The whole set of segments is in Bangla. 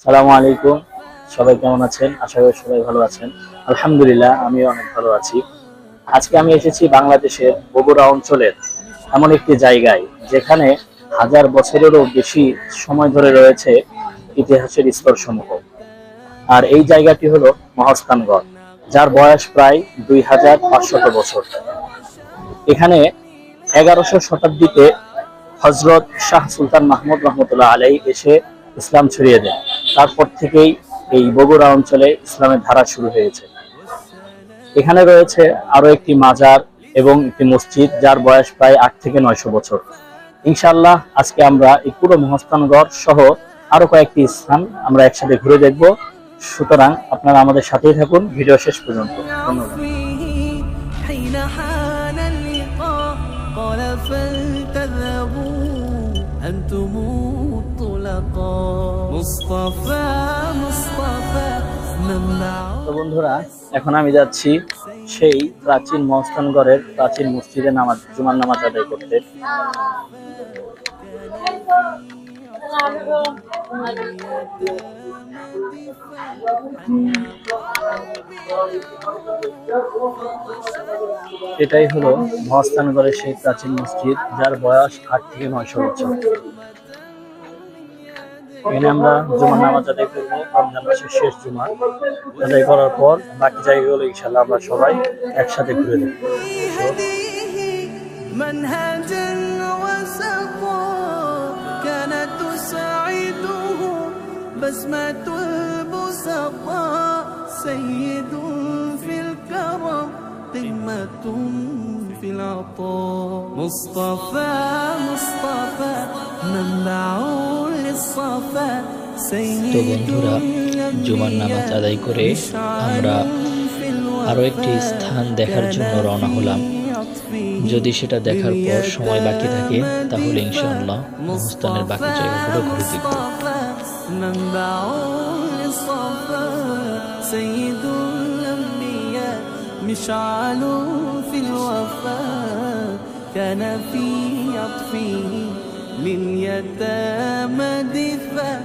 সালামু আলাইকুম। সবাই কেমন আছেন? আশা করি সবাই ভালো আছেন। আলহামদুলিল্লাহ, আমিও অনেক ভালো আছি। আজকে আমি এসেছি বাংলাদেশের বগুড়া অঞ্চলের এমন একটি জায়গায় যেখানে হাজার বছরেরও বেশি সময় ধরে রয়েছে ইতিহাসের স্তরসমূহ। আর এই জায়গাটি হলো মহাস্থানগড়, যার বয়স প্রায় 2500 বছর। এখানে 11শো শতাব্দীতে হজরত শাহ সুলতান মাহমুদ রহমতুল্লাহ আলাই এসে ইসলাম ছড়িয়ে দেন। তারপর থেকেই এই বগুড়া অঞ্চলে ইসলামের ধারা শুরু হয়েছে। এখানে রয়েছে আরো একটি মাজার এবং একটি মসজিদ, যার বয়স প্রায় 8 থেকে 900 বছর। ইনশাআল্লাহ আজকে আমরা এই পুরো মহাস্থানগড় সহ আরো কয়েকটি স্থান আমরা একসাথে ঘুরে দেখব। সুতরাং আপনারা আমাদের সাথেই থাকুন ভিডিও শেষ পর্যন্ত। ধন্যবাদ। তো বন্ধুরা, এখন আমি যাচ্ছি সেই প্রাচীন মহাস্থানগড়ের প্রাচীন মসজিদে জুমার নামাজ আদায় করতে। এটাই হলো মহাস্থানগড়ের সেই প্রাচীন মসজিদ, যার বয়স 8 থেকে 900 বছর। এখানে আমরা জুমার নামাজ আদায় করবো, রমজান মাসের শেষ জুমা আদায় করার পর বাকি জায়গাগুলো ইনশাআল্লাহ আমরা সবাই একসাথে ঘুরে দেখব। في العطاء مصطفى مصطفى منبع للصفا তো বন্ধুরা, জুমার নামাজ আদায় করে আমরা আরো একটি স্থান দেখার জন্য রওনা হলাম। যদি সেটা দেখার পর সময় বাকি থাকে তাহলে ইনশাআল্লাহ মহাস্থানের বাকি জায়গাগুলো ঘুরে দেখব। مشعل في الوفاء كان في عطفه لليتامى دفاع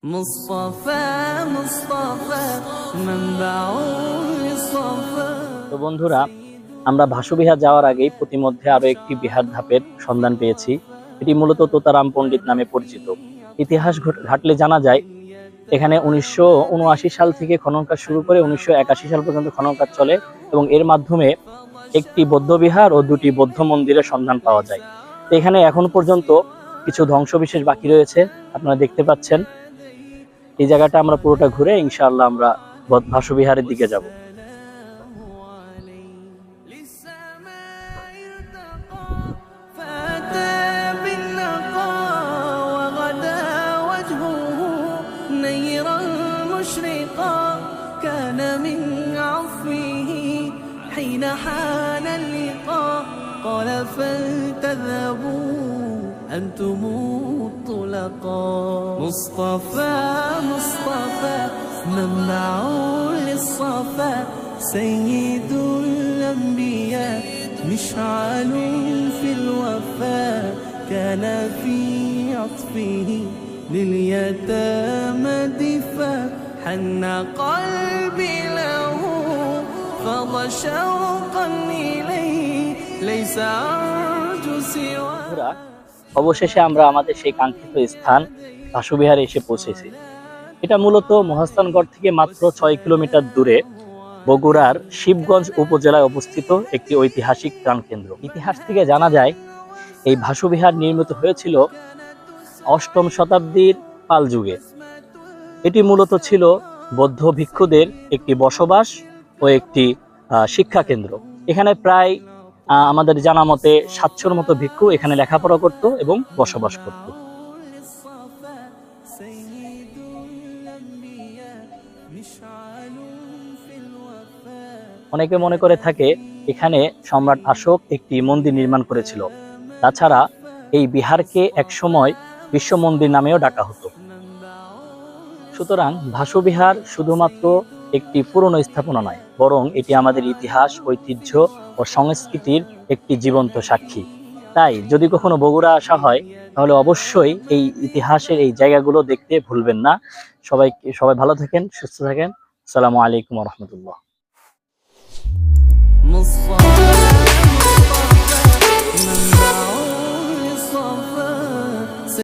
مصطفى مصطفى منبع للصفا। তো বন্ধুরা, আমরা ভাসুবিহার যাওয়ার আগেই প্রতিমধ্যে আরো একটি বিহার ধাপের সন্ধান পেয়েছি। এটি মূলত তোতারাম পণ্ডিত নামে পরিচিত। ইতিহাস ঘাটলে জানা যায় এখানে 1979 সাল থেকে খনন কাজ শুরু করে 1981 সাল পর্যন্ত খনন কাজ চলে এবং এর মাধ্যমে একটি বৌদ্ধ বিহার ও দুটি বৌদ্ধ মন্দিরের সন্ধান পাওয়া যায়। তো এখানে এখন পর্যন্ত কিছু ধ্বংসবিশেষ বাকি রয়েছে, আপনারা দেখতে পাচ্ছেন। এই জায়গাটা আমরা পুরোটা ঘুরে ইনশাআল্লাহ আমরা ভাসুবিহারের দিকে যাব। كان من عفوه حين حان اللقاء قال فلتذهبوا أنتم الطلقاء مصطفى مصطفى منبع للصفا سيد الأنبياء مشعل في الوفاء كان في عطفه لليتامى دفاع حن قلبي له فضى شوقا إليه ليس أرجو سواه। অবশেষে আমরা আমাদের সেই কাঙ্ক্ষিত স্থান ভাসুবিহারে এসে পৌঁছেছি। এটা মূলত মহাস্থানগড় থেকে মাত্র 6 কিলোমিটার দূরে বগুড়ার শিবগঞ্জ উপজেলায় অবস্থিত একটি ঐতিহাসিক প্রাণকেন্দ্র। ইতিহাস থেকে জানা যায় এই ভাসুবিহার নির্মিত হয়েছিল 8ম শতাব্দীর পাল যুগে। এটি মূলত ছিল বৌদ্ধ ভিক্ষুদের একটি বসবাস ও একটি শিক্ষা কেন্দ্র। এখানে প্রায় আমাদের জানা মতে 700-র মতো ভিক্ষু এখানে লেখাপড়া করত এবং বসবাস করত। অনেকে মনে করে থাকে এখানে সম্রাট অশোক একটি মন্দির নির্মাণ করেছিল। তাছাড়া এই বিহারকে একসময় বিশ্ব মন্দির নামেও ডাকা হতো। সুতরাং ভাসুবিহার শুধুমাত্র একটি পুরনো স্থাপনা নয়, বরং এটি আমাদের ইতিহাস, ঐতিহ্য ও ও সংস্কৃতির একটি জীবন্ত সাক্ষী। তাই যদি কখনো বগুড়া আসা হয় তাহলে অবশ্যই এই ইতিহাসের এই জায়গাগুলো দেখতে ভুলবেন না। সবাই ভালো থাকেন, সুস্থ থাকেন। আসসালামু আলাইকুম ওয়া রাহমাতুল্লাহ।